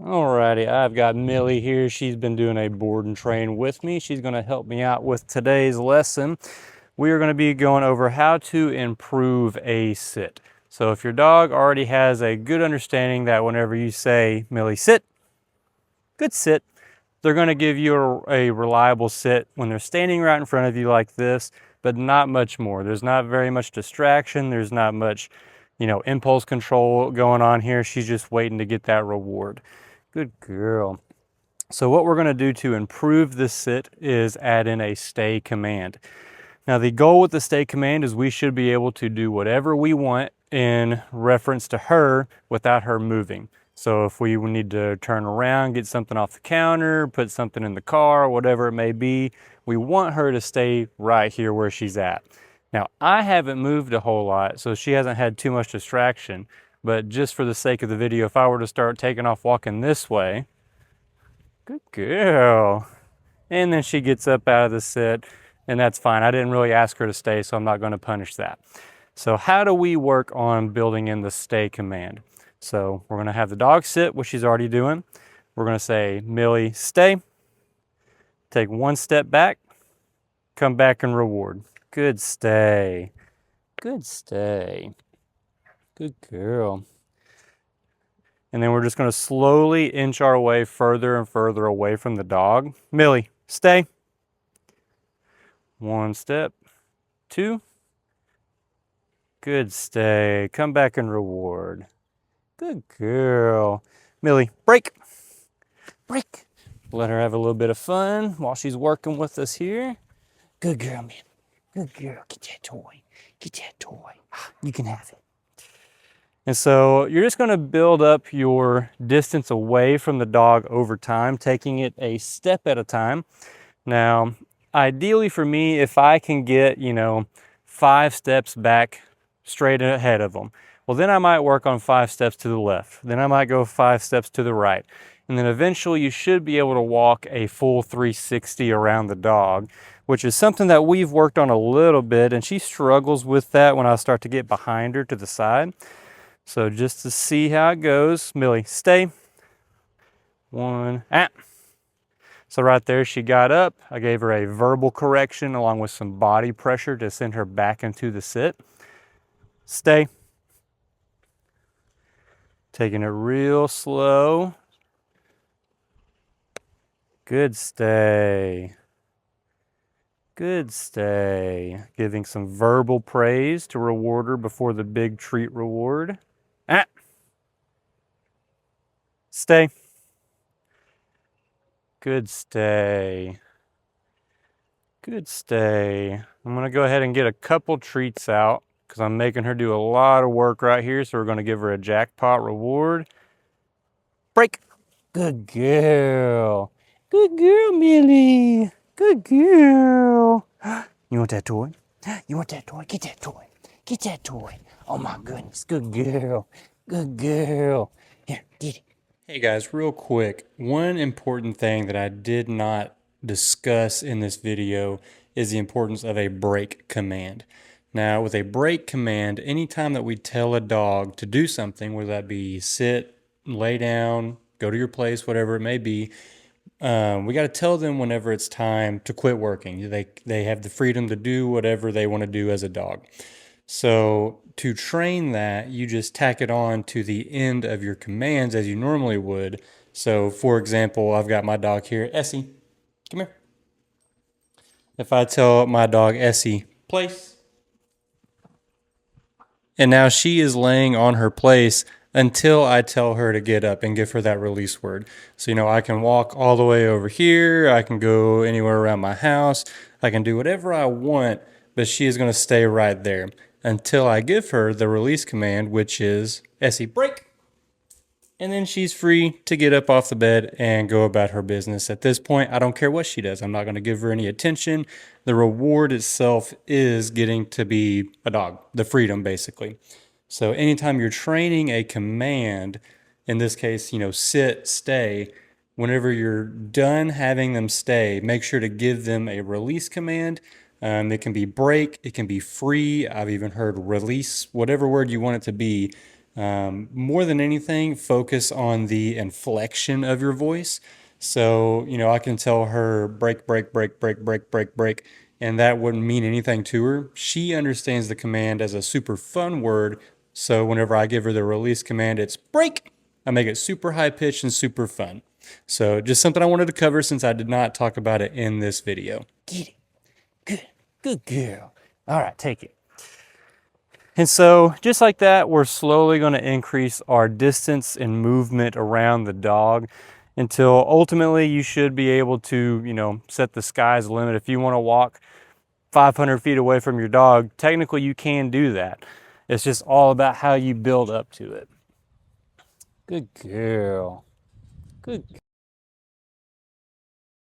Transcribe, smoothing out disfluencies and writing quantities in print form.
Alrighty, I've got Millie here. She's been doing a board and train with me. She's going to help me out with today's lesson. We are going to be going over how to improve a sit. So if your dog already has a good understanding that whenever you say, Millie, sit, good sit, they're going to give you a reliable sit when they're standing right in front of you like this, but not much more. There's not very much distraction. There's not much, impulse control going on here. She's just waiting to get that reward. Good girl. So what we're going to do to improve this sit is add in a stay command. Now the goal with the stay command is we should be able to do whatever we want in reference to her without her moving. So if we need to turn around, get something off the counter, put something in the car, whatever it may be, we want her to stay right here where she's at. Now I haven't moved a whole lot, so she hasn't had too much distraction. But just for the sake of the video, if I were to start taking off walking this way, good girl. And then she gets up out of the sit, and that's fine. I didn't really ask her to stay, so I'm not going to punish that. So how do we work on building in the stay command? So we're going to have the dog sit, which she's already doing. We're going to say, Millie, stay. Take one step back. Come back and reward. Good stay. Good stay. Good girl. And then we're just going to slowly inch our way further and further away from the dog. Millie, stay. One step. Two. Good stay. Come back and reward. Good girl. Millie, break. Break. Let her have a little bit of fun while she's working with us here. Good girl, Millie. Good girl. Get that toy. Get that toy. You can have it. And so you're just going to build up your distance away from the dog over time, taking it a step at a time. Now, ideally for me, if I can get, 5 steps back straight ahead of them, well, then I might work on 5 steps to the left. Then I might go 5 steps to the right. And then eventually you should be able to walk a full 360 around the dog, which is something that we've worked on a little bit, and she struggles with that when I start to get behind her to the side. So just to see how it goes, Millie, stay. One, So right there, she got up. I gave her a verbal correction along with some body pressure to send her back into the sit. Stay. Taking it real slow. Good stay. Good stay. Giving some verbal praise to reward her before the big treat reward. Stay. Good stay. Good stay. I'm going to go ahead and get a couple treats out because I'm making her do a lot of work right here. So we're going to give her a jackpot reward. Break. Good girl. Good girl, Millie. Good girl. You want that toy? You want that toy? Get that toy. Get that toy. Oh my goodness. Good girl. Good girl. Here, get it. Hey guys, real quick, one important thing that I did not discuss in this video is the importance of a break command. Now, with a break command, anytime that we tell a dog to do something, whether that be sit, lay down, go to your place, whatever it may be, we got to tell them whenever it's time to quit working. They have the freedom to do whatever they want to do as a dog. So to train that, you just tack it on to the end of your commands as you normally would. So for example, I've got my dog here, Essie, come here. If I tell my dog, Essie, place. And now she is laying on her place until I tell her to get up and give her that release word. So, I can walk all the way over here. I can go anywhere around my house. I can do whatever I want, but she is going to stay right there until I give her the release command, which is Essie, break. And then she's free to get up off the bed and go about her business. At this point, I don't care what she does. I'm not going to give her any attention. The reward itself is getting to be a dog, the freedom basically. So anytime you're training a command, in this case, sit, stay, whenever you're done having them stay, make sure to give them a release command. It can be break, it can be free. I've even heard release, whatever word you want it to be. More than anything, focus on the inflection of your voice. So, you know, I can tell her break, break, break, break, break, break, break, and that wouldn't mean anything to her. She understands the command as a super fun word. So whenever I give her the release command, it's break. I make it super high pitched and super fun. So just something I wanted to cover since I did not talk about it in this video. Get it. Good. Good girl. All right, take it. And so just like that, we're slowly going to increase our distance and movement around the dog until ultimately you should be able to, you know, set the sky's the limit. If you want to walk 500 feet away from your dog, technically you can do that. It's just all about how you build up to it. Good girl. Good.